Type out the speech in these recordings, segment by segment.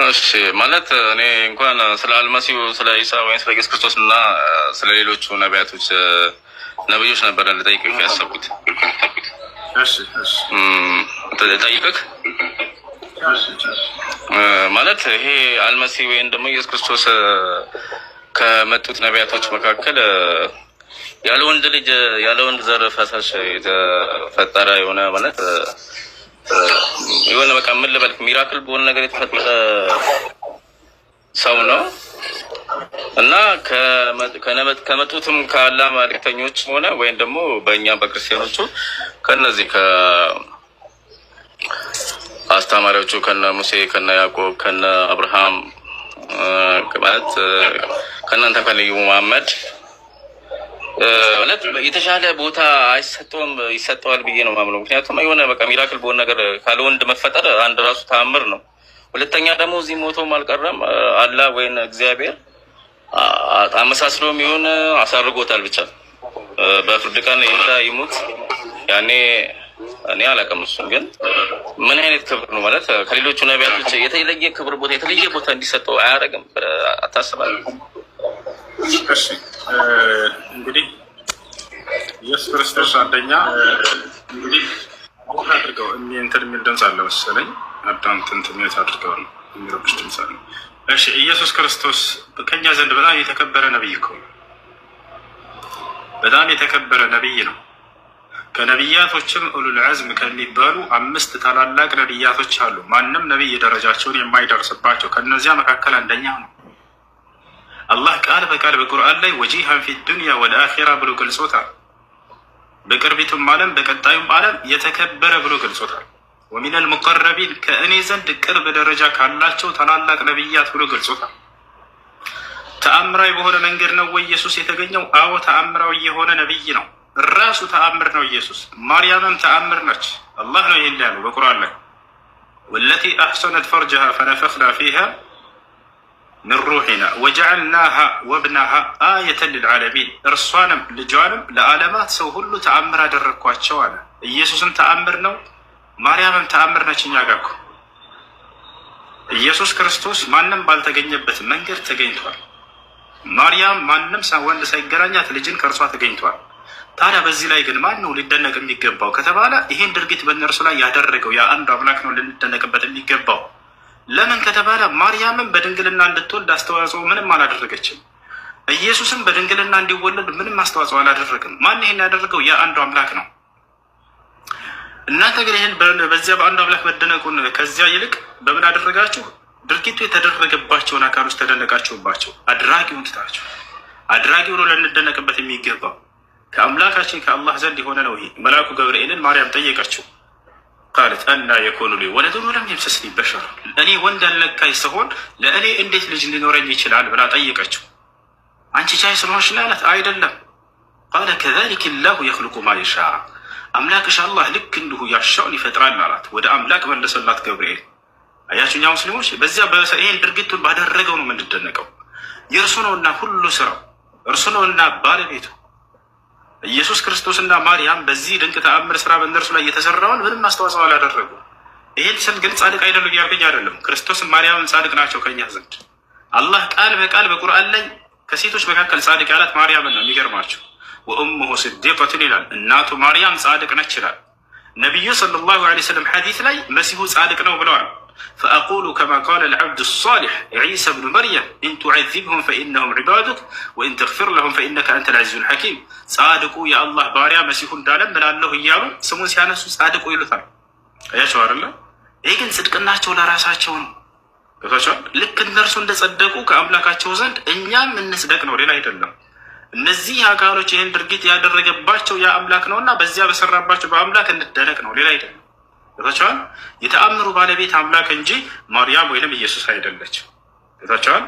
እሺ ማለት እኔ እንኳን ስለ አልመሲሁ ስለ ኢሳ ወይም ስለ ኢየሱስ ክርስቶስ እና ስለ ሌሎቹ ነቢያቶች ነብዮች ነበር ልጠይቅህ ያሰብኩት። እሺ ልጠይቅህ ማለት ይሄ አልመሲሁ ወይም ደግሞ ኢየሱስ ክርስቶስ ከመጡት ነቢያቶች መካከል ያለ ወንድ ልጅ ያለ ወንድ ዘር ፈሳሽ የተፈጠረ የሆነ ማለት የሆነ በቃ ምን ልበልክ ሚራክል በሆነ ነገር የተፈጠረ ሰው ነው እና ከመጡትም ከአላህ መልእክተኞች ሆነ ወይም ደግሞ በእኛ በክርስቲያኖቹ ከነዚህ ከአስተማሪዎቹ ከነ ሙሴ ከነ ያዕቆብ ከነ አብርሃም ማለት ከእናንተ ከነቢዩ መሐመድ ማለት የተሻለ ቦታ አይሰጠውም ይሰጠዋል ብዬ ነው ማምነው። ምክንያቱም የሆነ በቃ ሚራክል በሆነ ነገር ካለ ወንድ መፈጠር አንድ ራሱ ተአምር ነው። ሁለተኛ ደግሞ እዚህ ሞቶም አልቀረም አላህ ወይን እግዚአብሔር አመሳስሎም ይሁን አሳርጎታል። ብቻ በፍርድ ቀን ይሙት ያኔ እኔ አላውቅም። እሱን ግን ምን አይነት ክብር ነው ማለት ከሌሎቹ ነቢያቶች የተለየ ክብር ቦታ የተለየ ቦታ እንዲሰጠው አያደርግም አታስባለህ? እሺ እንግዲህ ኢየሱስ ክርስቶስ አንደኛ እንግዲህ አድርገው እንትን የሚል ድምፅ አለ መሰለኝ አዳምጥ እንትን አድርገው ነው የሚረብሽ ድምፅ አለ። እሺ ኢየሱስ ክርስቶስ ከኛ ዘንድ በጣም የተከበረ ነብይ እኮ በጣም የተከበረ ነብይ ነው። ከነቢያቶችም ኡሉል ዐዝም ከሚባሉ 5 ታላላቅ ነቢያቶች አሉ። ማንም ነብይ ደረጃቸውን የማይደርስባቸው ከነዚያ መካከል አንደኛው ነው። አላህ ቃል በቃል በቁርአን ላይ ወጂሃን ፊ ዱንያ ወልአኺራ ብሎ ገልጾታል። በቅርቢቱም ዓለም በቀጣዩም ዓለም የተከበረ ብሎ ገልጾታል። ወሚነል ሙቀረቢን ከእኔ ዘንድ ቅርብ ደረጃ ካላቸው ታላላቅ ነቢያት ብሎ ገልጾታል። ተአምራዊ በሆነ መንገድ ነው ወይ ኢየሱስ የተገኘው? አዎ ተአምራዊ የሆነ ነቢይ ነው። ራሱ ተአምር ነው ኢየሱስ። ማርያምም ተአምር ነች። አላህ ነው ይሄን ያለው በቁርአን ላይ ወለቲ አሕሰነት ፈርጀሃ ፈነፈኽና ፊሃ ምን ሩሒና ወጀዐልናሃ ወብነሃ አየተን ልልዓለሚን። እርሷንም ልጇንም ለዓለማት ሰው ሁሉ ተአምር አደረግኳቸው አለ። ኢየሱስም ተአምር ነው፣ ማርያምም ተአምር ነች። እኛ ጋር እኮ ኢየሱስ ክርስቶስ ማንም ባልተገኘበት መንገድ ተገኝቷል። ማርያም ማንም ወንድ ሳይገናኛት ልጅን ከእርሷ ተገኝቷል። ታዲያ በዚህ ላይ ግን ማን ነው ሊደነቅ የሚገባው ከተባለ ይሄን ድርጊት በእነርሱ ላይ ያደረገው ያ አንዱ አምላክ ነው ልንደነቅበት የሚገባው። ለምን ከተባለ ማርያምን በድንግልና እንድትወልድ አስተዋጽኦ ምንም አላደረገችም። ኢየሱስም በድንግልና እንዲወለድ ምንም አስተዋጽኦ አላደረግም። ማን ይሄን ያደረገው? ያ አንዱ አምላክ ነው። እናንተ ግን ይህን በዚያ በአንዱ አምላክ መደነቁን ከዚያ ይልቅ በምን አደረጋችሁ? ድርጊቱ የተደረገባቸውን አካሎች ተደነቃችሁባቸው። አድራጊውን ትታችሁ አድራጊው ነው ልንደነቅበት የሚገባው ከአምላካችን ከአላህ ዘንድ የሆነ ነው። ይሄ መልአኩ ገብርኤልን ማርያም ጠየቀችው። ቃለት አና የኮኑ ሊ ወለዱን ወለም የምሰስኒ በሸር፣ እኔ ወንድ ያልነካኝ ስሆን ለእኔ እንዴት ልጅ ሊኖረኝ ይችላል ብላ ጠየቀችው። አንቺ ቻይ ስለሆንሽ ናለት? አይደለም። ቃለ ከዛሊከ ላሁ የኽልቁ ማ የሻ፣ አምላክሽ አላህ ልክ እንዲሁ ያሻውን ይፈጥራል አላት። ወደ አምላክ መለሰላት ገብርኤል። አያችሁ እኛ ሙስሊሞች በዚያ ይሄን ድርጊቱን ባደረገው ነው የምንደነቀው። የእርሱ ነውና ሁሉ ስራው እርሱ ነውና ባለቤቱ። ኢየሱስ ክርስቶስና ማርያም በዚህ ድንቅ ተአምር ስራ በእነርሱ ላይ የተሰራውን ምንም አስተዋጽኦ አላደረጉ። ይሄን ስል ግን ጻድቅ አይደሉም እያልኩኝ አይደለም። ክርስቶስም ማርያምም ጻድቅ ናቸው ከኛ ዘንድ። አላህ ቃል በቃል በቁርአን ላይ ከሴቶች መካከል ጻድቅ ያላት ማርያምን ነው። የሚገርማቸው ወኡሙሁ ስዲቀቱን ይላል፣ እናቱ ማርያም ጻድቅ ነች ይላል። ነቢዩ ሰለላሁ ዐለይሂ ወሰለም ሐዲስ ላይ መሲሁ ጻድቅ ነው ብለዋል። ፈአቁሉ ከማ ቃለ ልዓብዱ ሳሊሕ ዒሳ ብኑ መርየም ኢን ቱዐዚብሁም ፈኢነሁም ዒባዱክ ወኢን ተግፊር ለሁም ፈኢነከ አንተ ልዐዚዙል ሐኪም። ጻድቁ የአላህ ባሪያ መሲሁ እንዳለም ምላለሁ እያሉ ስሙን ሲያነሱ ጻድቁ ይሉታል። አያቸው አይደለ? ይህ ግን ጽድቅናቸው ለራሳቸው ነው። ገብቷቸዋል። ልክ እነርሱ እንደጸደቁ ከአምላካቸው ዘንድ እኛም እንጽደቅ ነው፣ ሌላ አይደለም። እነዚህ አካሎች ይህን ድርጊት ያደረገባቸው ያ አምላክ ነውና በዚያ በሰራባቸው በአምላክ እንደነቅ ነው፣ ሌላ አይደለም። ገብቷቸዋል። የተአምሩ ባለቤት አምላክ እንጂ ማርያም ወይንም ኢየሱስ አይደለች። ገብቷቸዋል።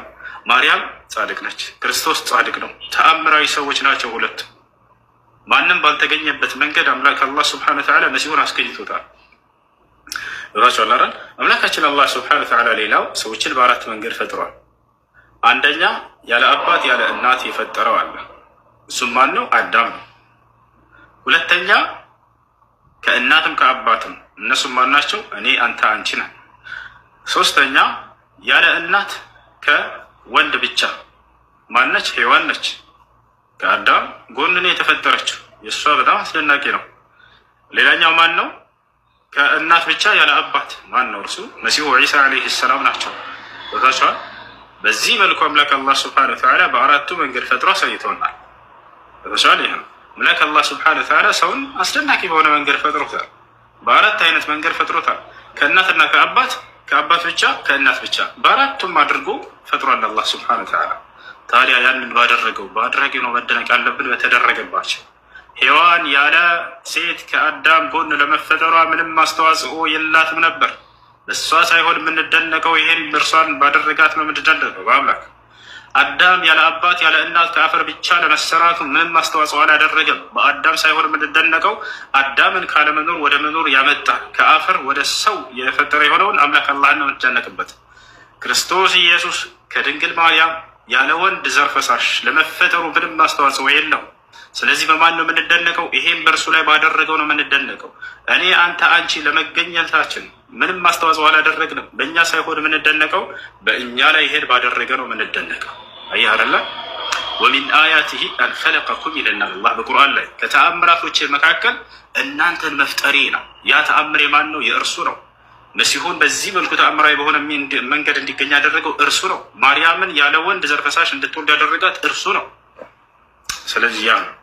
ማርያም ጻድቅ ነች፣ ክርስቶስ ጻድቅ ነው። ተአምራዊ ሰዎች ናቸው ሁለቱ። ማንም ባልተገኘበት መንገድ አምላክ አላህ ስብሐነሁ ወተዓላ መሲሁን አስገኝቶታል። ገብቷቸዋል አይደል? አምላካችን አላህ ስብሐነሁ ወተዓላ ሌላው ሰዎችን በአራት መንገድ ፈጥሯል። አንደኛ ያለ አባት ያለ እናት የፈጠረው አለ። እሱም ማን ነው? አዳም ነው። ሁለተኛ ከእናትም ከአባትም እነሱም ማናቸው? እኔ አንተ አንቺ ነን። ሶስተኛ ያለ እናት ከወንድ ብቻ ማነች? ሔዋን ነች። ከአዳም ጎን ነው የተፈጠረችው። የእሷ በጣም አስደናቂ ነው። ሌላኛው ማን ነው? ከእናት ብቻ ያለ አባት ማን ነው? እርሱ መሲሁ ዒሳ ዓለይሂ ሰላም ናቸው። ቦታቸዋል። በዚህ መልኩ አምላክ አላህ ስብሐነሁ ወተዓላ በአራቱ መንገድ ፈጥሮ አሳይቶናል። ቦታቸዋል። ይህ ነው አምላክ አላህ ስብሐነሁ ወተዓላ ሰውን አስደናቂ በሆነ መንገድ ፈጥሮታል። በአራት አይነት መንገድ ፈጥሮታል። ከእናትና ከአባት፣ ከአባት ብቻ፣ ከእናት ብቻ፣ በአራቱም አድርጎ ፈጥሯል አላህ ስብሐነሁ ወተዓላ። ታዲያ ያንን ባደረገው በአድራጊው ነው መደነቅ ያለብን። በተደረገባቸው ሔዋን ያለ ሴት ከአዳም ጎን ለመፈጠሯ ምንም አስተዋጽኦ የላትም ነበር። በእሷ ሳይሆን የምንደነቀው ይሄን እርሷን ባደረጋት ነው የምንደነቀው በአምላክ። አዳም ያለ አባት ያለ እናት ከአፈር ብቻ ለመሰራቱ ምንም አስተዋጽኦ አላደረገም። በአዳም ሳይሆን የምንደነቀው አዳምን ካለመኖር ወደ መኖር ያመጣ ከአፈር ወደ ሰው የፈጠረ የሆነውን አምላክ አላህን ነው የምንደነቅበት። ክርስቶስ ኢየሱስ ከድንግል ማርያም ያለ ወንድ ዘር ፈሳሽ ለመፈጠሩ ምንም አስተዋጽኦ የለው። ስለዚህ በማን ነው የምንደነቀው? ይሄም በእርሱ ላይ ባደረገው ነው የምንደነቀው። እኔ አንተ አንቺ ለመገኘታችን ምንም አስተዋጽኦ አላደረግንም። በእኛ ሳይሆን የምንደነቀው በእኛ ላይ ይሄን ባደረገ ነው የምንደነቀው። አየህ አይደለ? ወሚን አያቲሂ አን ኸለቀኩም ይለናል አላህ በቁርአን ላይ። ከተአምራቶች መካከል እናንተን መፍጠሬ ነው። ያ ተአምር የማን ነው? የእርሱ ነው። መሲሁን በዚህ መልኩ ተአምራዊ በሆነ መንገድ እንዲገኝ ያደረገው እርሱ ነው። ማርያምን ያለ ወንድ ዘር ፈሳሽ እንድትወልድ ያደረጋት እርሱ ነው። ስለዚህ ያ ነው።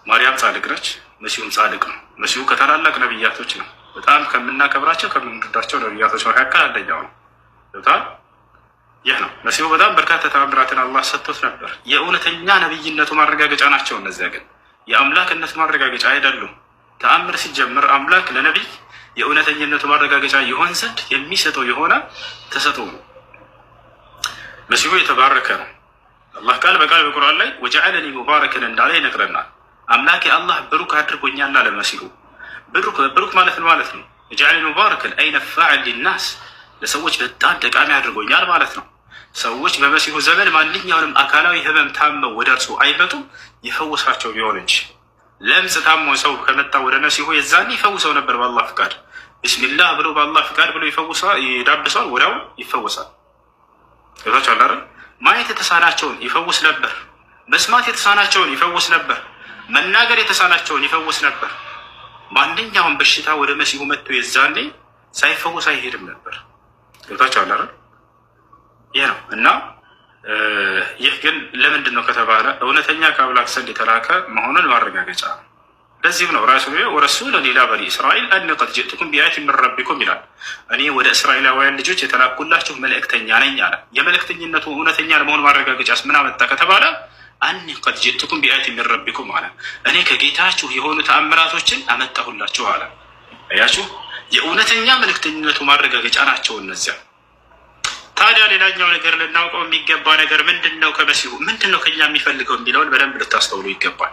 ማርያም ጻድቅ ነች፣ መሲሁም ጻድቅ ነው። መሲሁ ከታላላቅ ነቢያቶች ነው። በጣም ከምናከብራቸው ከምንወዳቸው ነቢያቶች መካከል አንደኛው ነው። በጣም ይህ ነው። መሲሁ በጣም በርካታ ተአምራትን አላህ ሰጥቶት ነበር። የእውነተኛ ነቢይነቱ ማረጋገጫ ናቸው። እነዚያ ግን የአምላክነቱ ማረጋገጫ አይደሉም። ተአምር ሲጀምር አምላክ ለነቢይ የእውነተኝነቱ ማረጋገጫ ይሆን ዘንድ የሚሰጠው የሆነ ተሰጥኦ ነው። መሲሁ የተባረከ ነው። አላህ ቃል በቃል በቁርአን ላይ ወጀዐለኒ ሙባረከን እንዳለ ይነግረናል። አምላክ አላህ ብሩክ አድርጎኛል አለ መሲሁ። ብሩክ ማለት ነው ማለት ነው። ወጀዐለኒ ሙባረከን አይ ነፋዐን ሊናስ ለሰዎች በጣም ጠቃሚ አድርጎኛል ማለት ነው። ሰዎች በመሲሁ ዘመን ማንኛውንም አካላዊ ህመም ታመው ወደ እርሱ አይመጡም የፈወሳቸው ቢሆን እንጂ። ለምጽ ታሞ ሰው ከመጣ ወደ መሲሁ የዛኔ ይፈውሰው ነበር በአላህ ፍቃድ። ቢስሚላህ ብሎ በአላህ ፍቃድ ብሎ ይፈውሳል፣ ይዳብሰዋል፣ ወዲያው ይፈወሳል። ገብታችኋል አይደል? ማየት የተሳናቸውን ይፈውስ ነበር። መስማት የተሳናቸውን ይፈውስ ነበር። መናገር የተሳናቸውን ይፈውስ ነበር። ማንኛውም በሽታ ወደ መሲሁ መጥቶ የዛኔ ሳይፈውስ አይሄድም ነበር። ገብታችኋል አይደል? ይህ ነው እና ይህ ግን ለምንድን ነው ከተባለ እውነተኛ ከአምላክ ዘንድ የተላከ መሆኑን ማረጋገጫ ነው። ለዚህም ነው ራሱ ወረሱለን ኢላ በኒ እስራኤል አኒ ቀድ ጅእቱኩም ቢአያቲን ሚን ረቢኩም ይላል። እኔ ወደ እስራኤላውያን ልጆች የተላኩላችሁ መልእክተኛ ነኝ አለ። የመልእክተኝነቱ እውነተኛ ለመሆኑ ማረጋገጫስ ምን አመጣ ከተባለ አኒ ቀድ ጅእቱኩም ቢአያቲን ሚን ረቢኩም አለ። እኔ ከጌታችሁ የሆኑ ተአምራቶችን አመጣሁላችሁ አለ። አያችሁ፣ የእውነተኛ መልእክተኝነቱ ማረጋገጫ ናቸው እነዚያ። ታዲያ ሌላኛው ነገር ልናውቀው የሚገባ ነገር ምንድን ነው? ከመሲሁ ምንድን ነው ከኛ የሚፈልገው የሚለውን በደንብ ልታስተውሉ ይገባል።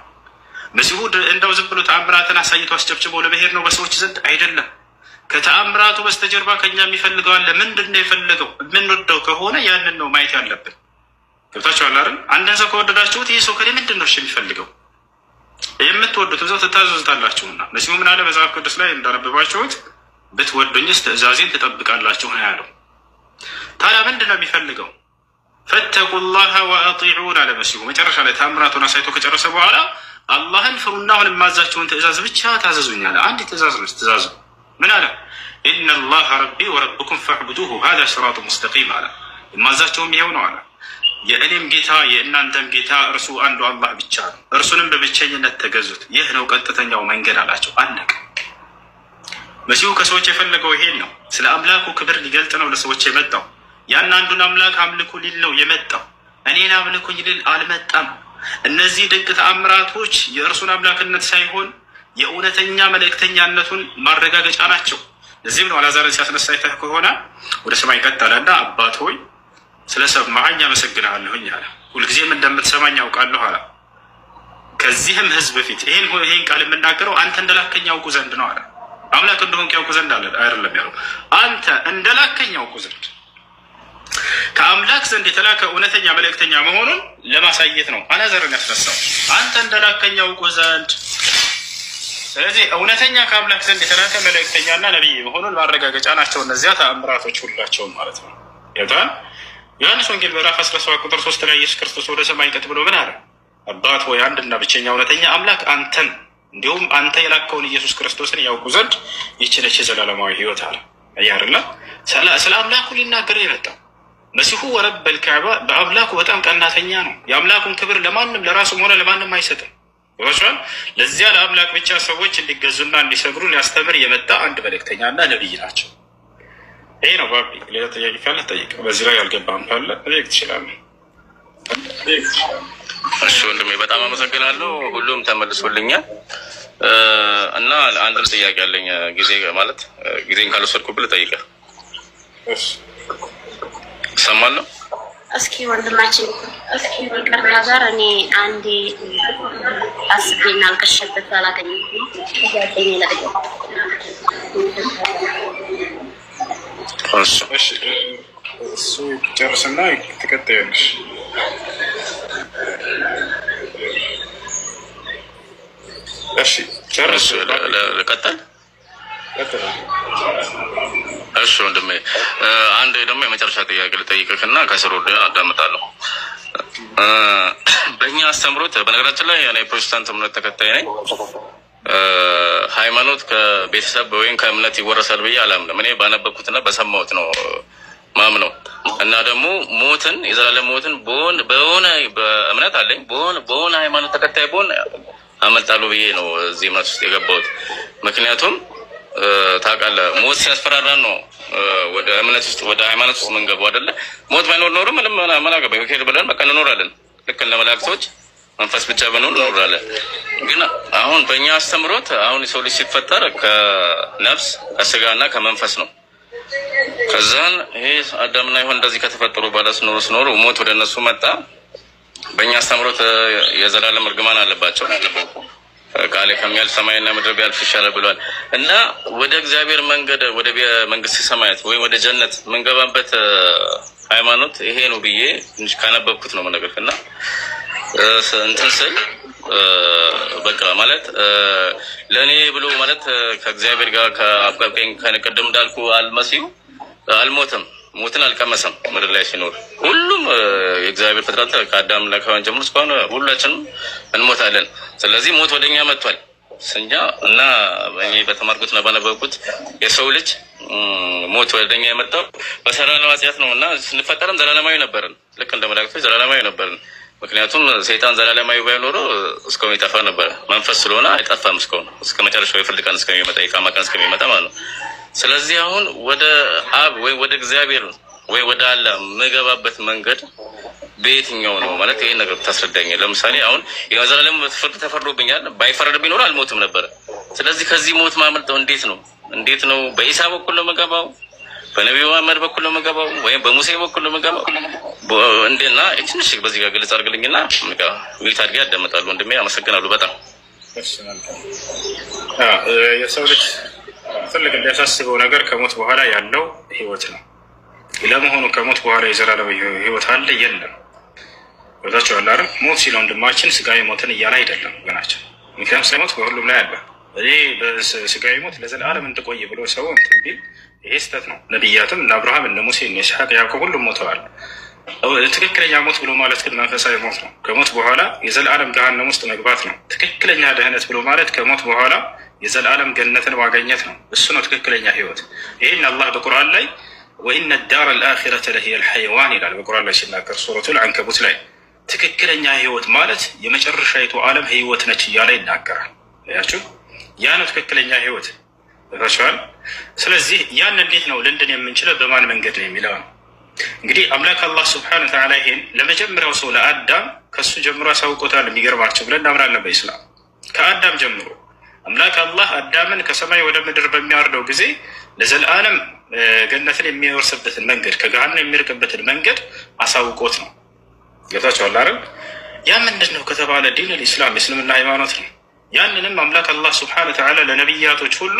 መሲሁ እንደው ዝም ብሎ ተአምራትን አሳይቶ አስጨብጭቦ ለመሄድ ነው በሰዎች ዘንድ አይደለም። ከተአምራቱ በስተጀርባ ከኛ የሚፈልገው አለ። ምንድን ነው የፈለገው? የምንወደው ከሆነ ያንን ነው ማየት ያለብን። ገብታችኋል አይደል? አንድን ሰው ከወደዳችሁት ይህ ሰው ከእኔ ምንድን ነው የሚፈልገው? የምትወዱትን ሰው ትታዘዙታላችሁና መሲሁ ምን አለ መጽሐፍ ቅዱስ ላይ እንዳነበባችሁት ብትወዱኝስ ትእዛዜን ትጠብቃላችሁ ነው ያለው። ታዲያ ምንድን ነው የሚፈልገው? ፈተቁላህ ወአጢዑን አለ መሲሁ። መጨረሻ ላይ ተአምራቱን አሳይቶ ከጨረሰ በኋላ አላህን ፍሩና አሁን የማዛቸውን ትእዛዝ ብቻ ታዘዙኝ አለ። አንድ ትእዛዝ ነች ትእዛዙ። ምን አለ? ኢነላህ ረቢ ወረብኩም ፈዕቡዱሁ ሃዛ ሲራጡ ሙስተቂም አለ። የማዛቸውም ይኸው ነው አለ። የእኔም ጌታ የእናንተም ጌታ እርሱ አንዱ አላህ ብቻ ነው፣ እርሱንም በብቸኝነት ተገዙት፣ ይህ ነው ቀጥተኛው መንገድ አላቸው። አለቀ። መሲሁ ከሰዎች የፈለገው ይሄን ነው። ስለ አምላኩ ክብር ሊገልጥ ነው ለሰዎች የመጣው። ያን አንዱን አምላክ አምልኩ ሊል ነው የመጣው። እኔን አምልኩኝ ሊል አልመጣም። እነዚህ ድንቅ ተአምራቶች የእርሱን አምላክነት ሳይሆን የእውነተኛ መልእክተኛነቱን ማረጋገጫ ናቸው። ለዚህም ነው አልዓዛርን ሲያስነሳ አይተህ ከሆነ ወደ ሰማይ ቀጥ አለና አባት ሆይ ስለሰማኸኝ አመሰግንሃለሁኝ አለ። ሁልጊዜም እንደምትሰማኝ ያውቃለሁ አለ። ከዚህም ህዝብ በፊት ይሄን ቃል የምናገረው አንተ እንደላከኝ ያውቁ ዘንድ ነው አለ። አምላክ እንደሆንክ ያውቁ ዘንድ አለ አይደለም ያለው፣ አንተ እንደላከኝ ያውቁ ዘንድ። ከአምላክ ዘንድ የተላከ እውነተኛ መልእክተኛ መሆኑን ለማሳየት ነው አልዓዛርን ያስነሳው። አንተ እንደላከኝ ያውቁ ዘንድ ስለዚህ እውነተኛ ከአምላክ ዘንድ የተላከ መልእክተኛና ነቢይ መሆኑን ማረጋገጫ ናቸው እነዚያ ተአምራቶች ሁላቸውም ማለት ነው። ይታን ዮሐንስ ወንጌል ምዕራፍ 17 ቁጥር 3 ላይ ኢየሱስ ክርስቶስ ወደ ሰማይ ቀጥ ብሎ ምን አለ? አባት ሆይ አንድና ብቸኛ እውነተኛ አምላክ አንተን እንዲሁም አንተ የላከውን ኢየሱስ ክርስቶስን ያውቁ ዘንድ ይችለች የዘላለማዊ ህይወት አለ። አያርላ ስለ አምላኩ ሊናገር የመጣው መሲሁ ወረበል ከዕባ በአምላኩ በጣም ቀናተኛ ነው። የአምላኩን ክብር ለማንም ለራሱም ሆነ ለማንም አይሰጥም። ይወስራል ለዚያ ለአምላክ ብቻ ሰዎች እንዲገዙና እንዲሰግዱ ሊያስተምር የመጣ አንድ መልእክተኛና ነብይ ናቸው። ይሄ ነው ባቢ። ሌላ ጥያቄ ካለ ጠይቅ። በዚህ ላይ ያልገባህም ካለ ጠይቅ ትችላለህ። እሺ ወንድሜ በጣም አመሰግናለሁ። ሁሉም ተመልሶልኛል እና አንድ ጥያቄ አለኝ። ጊዜን ካልወሰድኩብህ ልጠይቅህ። እሺ ሰማለሁ። እስኪ ወንድማችን እስኪ ይቅርታ ጋር እኔ አንዴ አስቤና አልቀሸበት አላገኘሁም። ጥያቄኝ ለጠየቅ እሱ ጨርስና ትቀጥያለሽ። እሺ ጨርስ። ልቀጥል? እሺ ወንድሜ አንድ ደግሞ የመጨረሻ ጥያቄ ልጠይቅህ እና ከስሩ አዳምጣለሁ። በእኛ አስተምሮት በነገራችን ላይ እኔ ፕሮቴስታንት እምነት ተከታይ ነኝ። ሃይማኖት ከቤተሰብ ወይም ከእምነት ይወረሳል ብዬ አላምንም። እኔ ባነበብኩትና በሰማሁት ነው ማምነው እና ደግሞ ሞትን የዘላለም ሞትን በሆነ በእምነት አለኝ በሆነ ሃይማኖት ተከታይ በሆነ አመልጣለሁ ብዬ ነው እዚህ እምነት ውስጥ የገባሁት። ምክንያቱም ታውቃለህ ሞት ሲያስፈራራን ነው ወደ እምነት ውስጥ ወደ ሃይማኖት ውስጥ የምንገባው አይደለ? ሞት ባይኖር ኖሮ ምንም አናገባኝ ሄድ ብለን በቃ እንኖራለን። ልክ እንደ መላእክቶች መንፈስ ብቻ ብንሆን እንኖራለን። ግን አሁን በእኛ አስተምሮት አሁን የሰው ልጅ ሲፈጠር ከነፍስ ከስጋና ከመንፈስ ነው። ከዛን ይሄ አዳምና ሔዋን እንደዚህ ከተፈጠሩ በኋላ ስኖሩ ሞት ወደ እነሱ መጣ። በእኛ አስተምሮት የዘላለም እርግማን አለባቸው። ቃሌ ከሚያልፍ ሰማይና ምድር ቢያልፍ ይሻላል ብሏል እና ወደ እግዚአብሔር መንገድ ወደ መንግስተ ሰማያት ወይም ወደ ጀነት የምንገባበት ሃይማኖት ይሄ ነው ብዬ ትንሽ ካነበብኩት ነው የምነግርህ እና እንትን ስል በቃ ማለት ለእኔ ብሎ ማለት ከእግዚአብሔር ጋር ከአብቀኝ ከቅድም እንዳልኩ አልመሲሁ አልሞተም፣ ሞትን አልቀመሰም። ምድር ላይ ሲኖር ሁሉም የእግዚአብሔር ፍጥረት ከአዳም ከሔዋን ጀምሮ እስካሁን ሁላችንም እንሞታለን። ስለዚህ ሞት ወደኛ መጥቷል ስንኛ እና እኔ በተማርኩት ነው ባነበብኩት የሰው ልጅ ሞት ወደኛ የመጣው በሰራነው ኃጢአት ነው እና ስንፈጠርም ዘላለማዊ ነበርን። ልክ እንደ መላእክቶች ዘላለማዊ ነበርን። ምክንያቱም ሰይጣን ዘላለማዊ ባይኖረው እስካሁን ይጠፋ ነበር። መንፈስ ስለሆነ አይጠፋም እስከ መጨረሻው የፍርድ ቀን እስከሚመጣ የቂያማ ቀን እስከሚመጣ ማለት ነው። ስለዚህ አሁን ወደ አብ ወይ ወደ እግዚአብሔር ወይ ወደ አላህ የምገባበት መንገድ በየትኛው ነው ማለት ይሄን ነገር ታስረዳኝ። ለምሳሌ አሁን የዘላለም ፍርድ ተፈርዶብኛል። ባይፈረድብኝ ኖሮ አልሞትም ነበር። ስለዚህ ከዚህ ሞት ማመልጠው እንዴት ነው? በኢሳ በኩል ነው የምገባው? በነቢዩ መሐመድ በኩል ነው የምገባው? ወይም በሙሴ በኩል ነው የምገባው? እንዴና ትንሽ በዚህ ጋር ግልጽ አድርግልኝና ሚት አድርጌ ያዳምጣሉ። ወንድሜ አመሰግናለሁ በጣም። የሰው ልጅ ትልቅ የሚያሳስበው ነገር ከሞት በኋላ ያለው ህይወት ነው። ለመሆኑ ከሞት በኋላ የዘላለም ህይወት አለ የለም? ወታቸው አለ አይደል? ሞት ሲል ወንድማችን ስጋዊ ሞትን እያለ አይደለም ገናቸው። ምክንያቱም ሳይሞት በሁሉም ላይ አለ። እኔ በስጋዊ ሞት ለዘላለም እንድቆይ ብሎ ሰው እንትን ቢል ይሄ ስህተት ነው። ነቢያትም እነ አብርሃም እነ ሙሴ እነ ይስሐቅ ያዕቆብ ሁሉም ሞተዋል። ትክክለኛ ሞት ብሎ ማለት ግን መንፈሳዊ ሞት ነው። ከሞት በኋላ የዘላለም ገሃነም ውስጥ መግባት ነው። ትክክለኛ ደህነት ብሎ ማለት ከሞት በኋላ የዘላለም ገነትን ማገኘት ነው። እሱ ነው ትክክለኛ ህይወት። ይህን አላህ በቁርአን ላይ ወኢነ ዳር አልአኺረተ ለሂየ አልሐይዋን ይላል። በቁርአን ላይ ሲናገር ሱረቱል አንከቡት ላይ ትክክለኛ ህይወት ማለት የመጨረሻይቱ ዓለም ህይወት ነች እያለ ይናገራል። ያችሁ ያ ነው ትክክለኛ ህይወት ታችኋል። ስለዚህ ያን እንዴት ነው ልንድን የምንችለው በማን መንገድ ነው የሚለው ነው። እንግዲህ አምላክ አላህ ሱብሓነሁ ወተዓላ ይሄን ለመጀመሪያው ሰው ለአዳም ከሱ ጀምሮ አሳውቆታል። የሚገርማቸው ብለን እናምናለን በኢስላም ከአዳም ጀምሮ አምላክ አላህ አዳምን ከሰማይ ወደ ምድር በሚያወርደው ጊዜ ለዘላለም ገነትን የሚወርስበትን መንገድ ከገሃነም የሚርቅበትን መንገድ አሳውቆት ነው። ጌታቸው አይደል? ያ ምንድን ነው ከተባለ ዲን አልኢስላም የእስልምና ሃይማኖት ነው። ያንንም አምላክ አላህ ሱብሓነሁ ወተዓላ ለነቢያቶች ሁሉ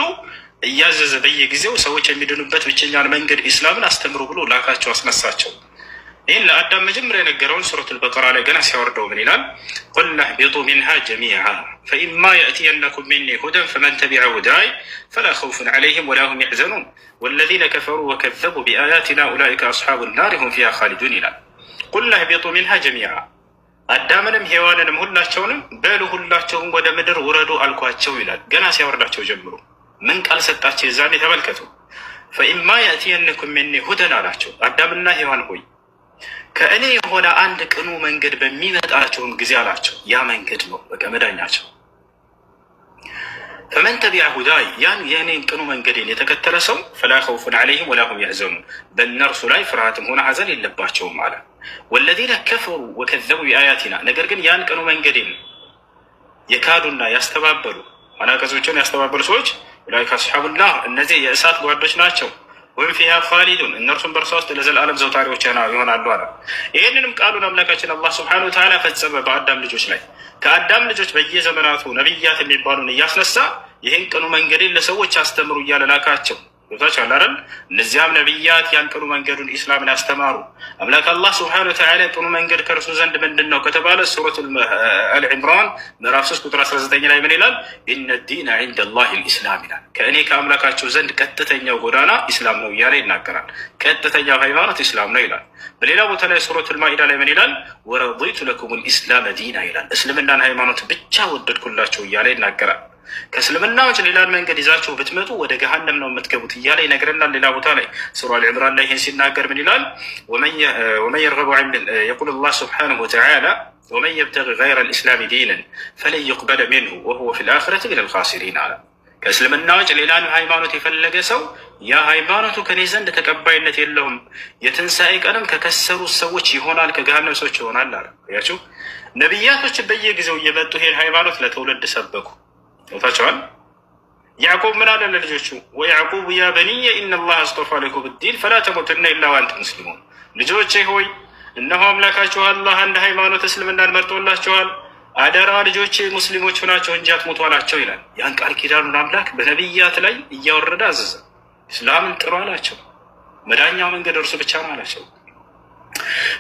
እያዘዘ በየጊዜው ሰዎች የሚድኑበት ብቸኛን መንገድ ኢስላምን አስተምሩ ብሎ ላካቸው፣ አስነሳቸው። ይህን ለአዳም መጀመሪያ የነገረውን ሱረቱል በቀራ ላይ ገና ሲያወርደው ምን ይላል? ቁልና ህቢጡ ሚንሃ ጀሚዓ ፈኢማ የእትየነኩም ሚኒ ሁደን ፈመን ተቢዐ ሁዳይ ፈላ ኸውፉን ዐለይሂም ወላ ሁም የሕዘኑን ወለዚነ ከፈሩ ወከዘቡ ቢአያቲና ኡላኢከ አስሓቡ ናር ሁም ፊሃ ኻሊዱን ይላል። ቁልና ህቢጡ ሚንሃ ጀሚዓ አዳምንም ሔዋንንም ሁላቸውንም በሉ ሁላቸውም ወደ ምድር ውረዱ አልኳቸው ይላል። ገና ሲያወርዳቸው ጀምሮ ምን ቃል ሰጣቸው? የዛኔ ተመልከቱ። ፈኢማ የእትየነኩም ሚኒ ሁደን አላቸው። አዳምና ሔዋን ሆይ ከእኔ የሆነ አንድ ቅኑ መንገድ በሚመጣቸውም ጊዜ አላቸው። ያ መንገድ ነው በቃ መዳኛቸው። ፈመን ተቢዐ ሁዳይ ያን የእኔን ቅኑ መንገዴን የተከተለ ሰው ፈላ ኸውፉን ዐለይሂም ወላ ሁም የሕዘኑን በእነርሱ ላይ ፍርሃትም ሆነ ሐዘን የለባቸውም አለ። ወለዚነ ከፈሩ ወከዘቡ ቢአያቲና ነገር ግን ያን ቅኑ መንገዴን የካዱና ያስተባበሉ አናቀጾችን ያስተባበሉ ሰዎች ኡላኢከ አስሓቡ ናር እነዚህ የእሳት ጓዶች ናቸው። ወይም ፊሃ ኻሊዱን እነርሱም በእርሷ ውስጥ ለዘላለም ዘውታሪዎች ይሆናሉ አለ። ይህንንም ቃሉን አምላካችን አላህ ሱብሓነሁ ወተዓላ ፈጸመ በአዳም ልጆች ላይ። ከአዳም ልጆች በየዘመናቱ ነቢያት የሚባሉን እያስነሳ ይህን ቅኑ መንገድን ለሰዎች አስተምሩ እያለ ላካቸው። ቦታቸው አላረን እነዚያም ነቢያት ያን ቅኑ መንገዱን ኢስላምን ያስተማሩ። አምላክ አላህ ሱብሓነሁ ወተዓላ ቅኑ መንገድ ከእርሱ ዘንድ ምንድን ነው ከተባለ ሱረቱል አልዕምራን ምዕራፍ 3 ቁጥር 19 ላይ ምን ይላል? ኢነ ዲነ ዒንደላሂ ልኢስላም ይላል። ከእኔ ከአምላካቸው ዘንድ ቀጥተኛው ጎዳና ኢስላም ነው እያለ ይናገራል። ቀጥተኛው ሃይማኖት ኢስላም ነው ይላል። በሌላ ቦታ ላይ ሱረቱል ማኢዳ ላይ ምን ይላል? ወረዲቱ ለኩም ልኢስላመ ዲና ይላል። እስልምናን ሃይማኖት ብቻ ወደድኩላቸው እያለ ይናገራል። ከእስልምና ውጭ ሌላን መንገድ ይዛችሁ ብትመጡ ወደ ገሃነም ነው የምትገቡት እያለ ይነግረናል። ሌላ ቦታ ላይ ሱራ አልዕምራን ላይ ይህን ሲናገር ምን ይላል? ወመን የርገቡ የቁል ላህ ስብሓነሁ ወተዓላ ወመን የብተጊ ገይረ ልእስላሚ ዲነን ፈለን ዩቅበለ ሚንሁ ወሁወ ፊ ልአኽረቲ ሚነ ልኻሲሪን አለ። ከእስልምና ውጭ ሌላን ሃይማኖት የፈለገ ሰው ያ ሃይማኖቱ ከኔ ዘንድ ተቀባይነት የለውም፣ የትንሣኤ ቀንም ከከሰሩ ሰዎች ይሆናል፣ ከገሃነም ሰዎች ይሆናል አለ። ያችሁ ነቢያቶች በየጊዜው እየመጡ ይሄን ሃይማኖት ለትውልድ ሰበኩ። ታቸዋል ያዕቁብ ምን አለ ለልጆቹ? ወያዕቁብ ያ በኒየ ኢነላህ አስጠፋ ለኩም ዲን ፈላ ተሙቱና ኢላ ወአንቱም ሙስሊሙን። ልጆቼ ሆይ እነሆ አምላካችሁ አላህ አንድ ሃይማኖት እስልምናን መርጦላችኋል፣ አደራ ልጆቼ ሙስሊሞች ሆናችሁ እንጂ አትሙቱ አላቸው ይላል። ያን ቃል ኪዳኑን አምላክ በነቢያት ላይ እያወረደ አዘዘ። እስላምን ጥሩ አላቸው። መዳኛው መንገድ እርሱ ብቻ ነው አላቸው።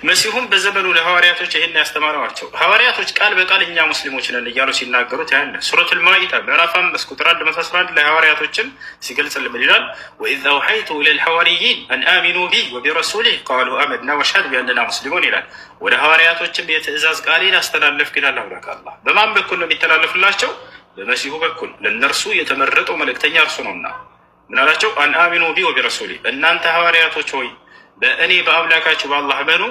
መሲሁም በዘመኑ ለሐዋርያቶች ይህን ያስተማረዋቸው። ሐዋርያቶች ቃል በቃል እኛ ሙስሊሞች ነን እያሉ ሲናገሩት ያለ ሱረቱል ማኢዳ ምዕራፍ 5 ቁጥር 111 ላይ ሐዋርያቶችን ሲገልጽልን ምን ይላል? ወኢዝ አውሐይቱ ኢለል ሐዋርይን አን አሚኑ ቢ ወቢረሱሊህ ቃሉ አመና ወሽሀድ ቢአንና ሙስሊሙን ይላል። ወደ ሐዋርያቶችም የትእዛዝ ቃሌን አስተላለፍኩ ይላል አምላክ አላህ። በማን በኩል ነው የሚተላለፍላቸው? በመሲሁ በኩል። ለእነርሱ የተመረጠው መልእክተኛ እርሱ ነውና ምን አላቸው? አን አሚኑ ቢ ወቢረሱሊህ እናንተ ሐዋርያቶች ሆይ በእኔ በአምላካችሁ በአላህ መኑ፣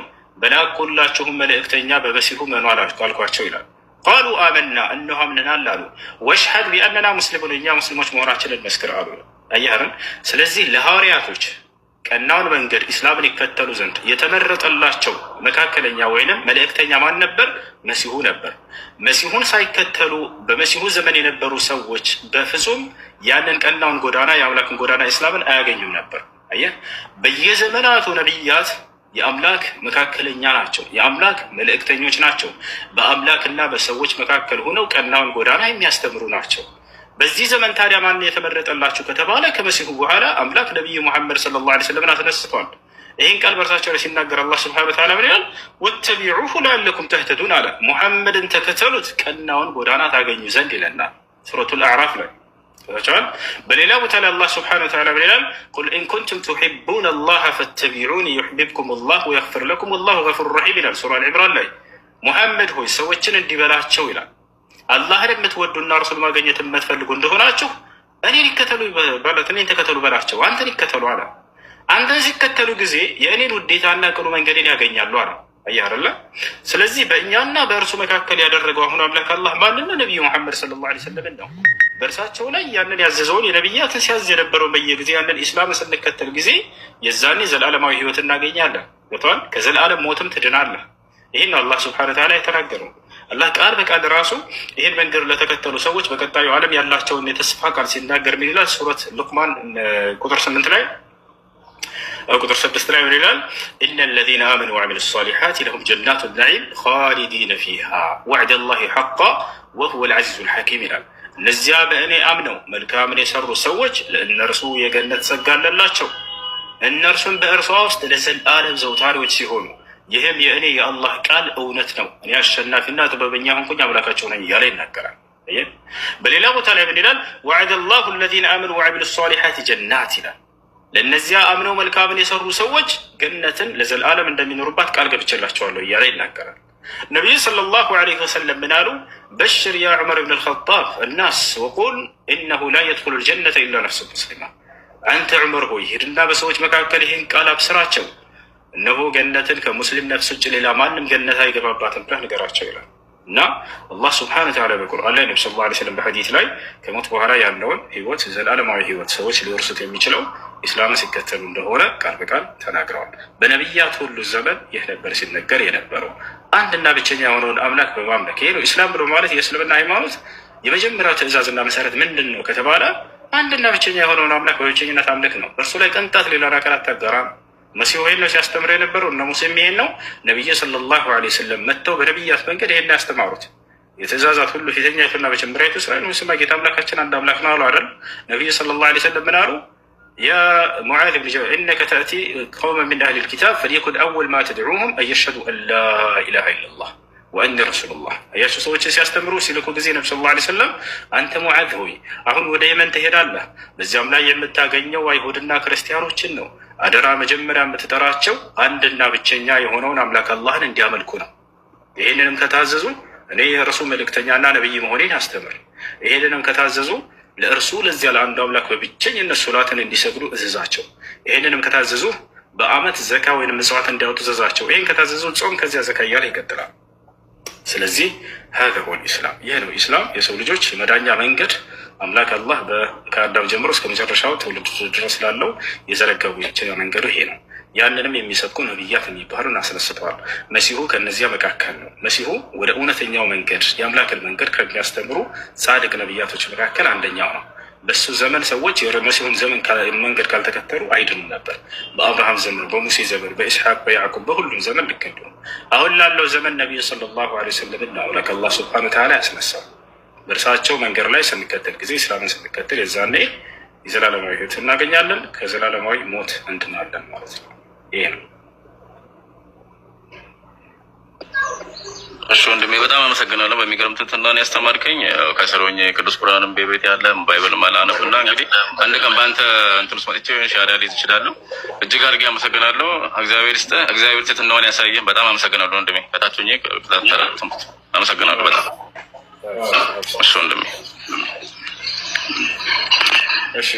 በላኩላችሁም መልእክተኛ በመሲሁ መኑ አልኳቸው ይላል። ቃሉ አመና እነሆ አምነናል አሉ። ወሽሀድ ቢአንና ሙስሊሙን እኛ ሙስሊሞች መሆናችንን መስክር አሉ። አያህርን ስለዚህ ለሐዋርያቶች ቀናውን መንገድ ኢስላምን ይከተሉ ዘንድ የተመረጠላቸው መካከለኛ ወይንም መልእክተኛ ማን ነበር? መሲሁ ነበር። መሲሁን ሳይከተሉ በመሲሁ ዘመን የነበሩ ሰዎች በፍጹም ያንን ቀናውን ጎዳና የአምላክን ጎዳና ኢስላምን አያገኙም ነበር። አየህ በየዘመናቱ ነቢያት የአምላክ መካከለኛ ናቸው፣ የአምላክ መልእክተኞች ናቸው። በአምላክና በሰዎች መካከል ሆነው ቀናውን ጎዳና የሚያስተምሩ ናቸው። በዚህ ዘመን ታዲያ ማን የተመረጠላችሁ ከተባለ ከመሲሁ በኋላ አምላክ ነቢዩ ሙሐመድ ሰለላሁ ዐለይሂ ወሰለም አስነስቷል። ይህን ቃል በእርሳቸው ላይ ሲናገር አላህ ሱብሓነሁ ወተዓላ ምን ይላል? ወተቢዑሁ ለዐለኩም ተህተዱን አለ። ሙሐመድን ተከተሉት ቀናውን ጎዳና ታገኙ ዘንድ ይለናል ሱረቱል አዕራፍ ላይ። በሌላ ቦታ ላይ አላህ ስብሐነሁ ወተዓላ ምን ይላል? ቁል ኢን ኩንቱም ቱሒቡነ አላህ ፈተቢዑኒ ዩሕቢብኩም አላህ ወየግፊር ለኩም ወላሁ ገፉሩር ረሒም ይላል ሱራ አልዕምራን ላይ። ሙሐመድ ሆይ ሰዎችን እንዲበላቸው ይላል አላህን የምትወዱና እርሱን ማግኘት የምትፈልጉ እንደሆናችሁ እኔን ይከተሉ በለት እኔን ተከተሉ በላቸው፣ አንተን ይከተሉ አለ። አንተን ሲከተሉ ጊዜ የእኔን ውዴታና ቅኑ መንገዴን ያገኛሉ አለ። አያረላ ስለዚህ በእኛና በእርሱ መካከል ያደረገው አሁን አምላክ አላህ ማንና ነቢዩ ሙሐመድ ሰለላሁ ዐለይሂ ወሰለም ነው። በእርሳቸው ላይ ያንን ያዘዘውን የነቢያትን ሲያዝ የነበረውን በየጊዜ ያንን ኢስላም ስንከተል ጊዜ የዛኔ ዘላለማዊ ህይወት እናገኛለን። ገብቶሃል? ከዘላለም ሞትም ትድናለህ። ይህን አላህ ስብሐነሁ ወተዓላ የተናገረው አላህ ቃል በቃል ራሱ ይህን መንገድ ለተከተሉ ሰዎች በቀጣዩ ዓለም ያላቸውን የተስፋ ቃል ሲናገር ምን ይላል? ሱረት ሉቅማን ቁጥር 8 ላይ ቁጥር 6 ላይ ምን ይላል? ኢነ ለዚነ አመኑ ወዐሚሉ ሷሊሓት ለሁም ጀናቱ ነዒም ኻሊዲነ ፊሃ ወዕደ ላሂ ሐቃ ወሁወል ዐዚዙል ሐኪም ይላል። እነዚያ በእኔ አምነው መልካምን የሰሩ ሰዎች ለእነርሱ የገነት ጸጋ አለላቸው፣ እነርሱም በእርሷ ውስጥ ለዘላለም ዘውታሪዎች ሲሆኑ ይህም የእኔ የአላህ ቃል እውነት ነው፣ እኔ አሸናፊና ጥበበኛ ሆንኩኝ አምላካቸው ነኝ እያለ ይናገራል። በሌላ ቦታ ላይ ምን ይላል? ወዐደ ላሁ አለዚነ አመኑ ወዐሚሉ ሷሊሓት ጀናት ይላል። ለእነዚያ አምነው መልካምን የሰሩ ሰዎች ገነትን ለዘላለም እንደሚኖሩባት ቃል ገብቼላቸዋለሁ እያለ ይናገራል። ነቢዩ ሰለላሁ ዐለይሂ ወሰለም ምን አሉ? በሽር ያ ዑመር ብን አልኸጣብ እናስ ወቁል ኢነሁ ላ የድኹሉ ልጀነተ ኢላ ነፍሱ ሙስሊማ። አንተ ዑመር ሆይ ሂድና በሰዎች መካከል ይህን ቃል አብስራቸው፣ እነሆ ገነትን ከሙስሊም ነፍስ ውጭ ሌላ ማንም ገነት አይገባባትም ብለህ ንገራቸው ይላል። እና አላህ ስብሐነሁ ወተዓላ በቁርአን ላይ ነቢ ሰለላሁ ዐለይሂ ወሰለም በሐዲስ ላይ ከሞት በኋላ ያለውን ህይወት ዘላለማዊ ህይወት ሰዎች ሊወርሱት የሚችለው ኢስላምን ሲከተሉ እንደሆነ ቃል በቃል ተናግረዋል። በነቢያት ሁሉ ዘመን ይህ ነበር ሲነገር የነበረው፣ አንድና ብቸኛ የሆነውን አምላክ በማምለክ። ይሄ ነው ኢስላም ብሎ ማለት። የእስልምና ሃይማኖት የመጀመሪያው ትእዛዝና መሰረት ምንድን ነው ከተባለ አንድና ብቸኛ የሆነውን አምላክ በብቸኝነት አምልክ ነው። እርሱ ላይ ቅንጣት ሌላ አካል አታጋራ ነው። መሲሁ ይሄን ነው ሲያስተምር የነበረው። እነ ሙሴም ይሄን ነው። ነቢይ ሰለላሁ ዐለይሂ ወሰለም መጥተው በነቢያት መንገድ ይሄን ያስተማሩት። የትእዛዛት ሁሉ ፊተኛይቱና መጀመሪያይቱ እስራኤል ስማ ጌታ አምላካችን አንድ አምላክ ነው አሉ አይደል? ነቢዩ ሰለላሁ ዐለይሂ ወሰለም ምን አሉ? ያ ሙዓዝ ብን ጀበል ኢነከ ተእቲ ቀውመን ሚን አህሊል ኪታብ ፈሊየኩን አወል ማ ተድዑሁም አን የሽሀዱ አን ላ ኢላሃ ኢለላህ ወአኒ ረሱሉላህ። አያቸው ሰዎችን ሲያስተምሩ ሲልኩ ጊዜ ነቢ ሰለላሁ ዐለይሂ ወሰለም አንተ ሙዓዝ ሆይ አሁን ወደ የመን ትሄዳለህ፣ በዚያም ላይ የምታገኘው አይሁድና ክርስቲያኖችን ነው። አደራ መጀመሪያ የምትጠራቸው አንድና ብቸኛ የሆነውን አምላክ አላህን እንዲያመልኩ ነው። ይህንንም ከታዘዙ እኔ የእርሱ መልእክተኛና ነቢይ መሆኔን አስተምር። ይህንንም ከታዘዙ ለእርሱ ለዚያ ለአንዱ አምላክ በብቸኝነት ሶላትን እንዲሰግዱ እዝዛቸው። ይህንንም ከታዘዙ በአመት ዘካ ወይም ምጽዋት እንዲያወጡ እዘዛቸው። ይህን ከታዘዙ ጾም፣ ከዚያ ዘካ እያለ ይቀጥላል። ስለዚህ ሀዛ ሁወል ኢስላም፣ ይህ ነው ኢስላም፣ የሰው ልጆች የመዳኛ መንገድ። አምላክ አላህ ከአዳም ጀምሮ እስከ መጨረሻው ትውልድ ድረስ ላለው የዘረጋው መንገዱ ይሄ ነው። ያንንም የሚሰብኩ ነቢያት የሚባሉን አስነስተዋል። መሲሁ ከእነዚያ መካከል ነው። መሲሁ ወደ እውነተኛው መንገድ የአምላክን መንገድ ከሚያስተምሩ ጻድቅ ነቢያቶች መካከል አንደኛው ነው። በሱ ዘመን ሰዎች የመሲሁን ዘመን መንገድ ካልተከተሉ አይድኑም ነበር። በአብርሃም ዘመን፣ በሙሴ ዘመን፣ በኢስሐቅ፣ በያዕቁብ በሁሉም ዘመን ልክ እንዲሁ አሁን ላለው ዘመን ነቢዩ ሰለላሁ ዐለይሂ ወሰለም ነው አምላክ አላህ ሱብሓነሁ ወተዓላ ያስነሳው። በእርሳቸው መንገድ ላይ ስንከተል ጊዜ እስላምን ስንከተል የዛኔ የዘላለማዊ ሕይወት እናገኛለን፣ ከዘላለማዊ ሞት እንድናለን ማለት ነው። ይሄ ነው። እሺ ወንድሜ በጣም አመሰግናለሁ። በሚገርም ትንተናን ያስተማርከኝ። ከስር ሆኜ ቅዱስ ቁርአንም በቤት ያለ ባይብል ማላነብ እና እንግዲህ አንድ ቀን በአንተ እንትን ውስጥ መጥቼ ሻዳ ሊይዝ እችላለሁ። እጅግ አድርጌ አመሰግናለሁ። እግዚአብሔር ይስጥህ። እግዚአብሔር ትህትናውን ያሳየህ። በጣም አመሰግናለሁ ወንድሜ። ከታች ሆኜ አመሰግናለሁ በጣም። እሺ ወንድሜ። እሺ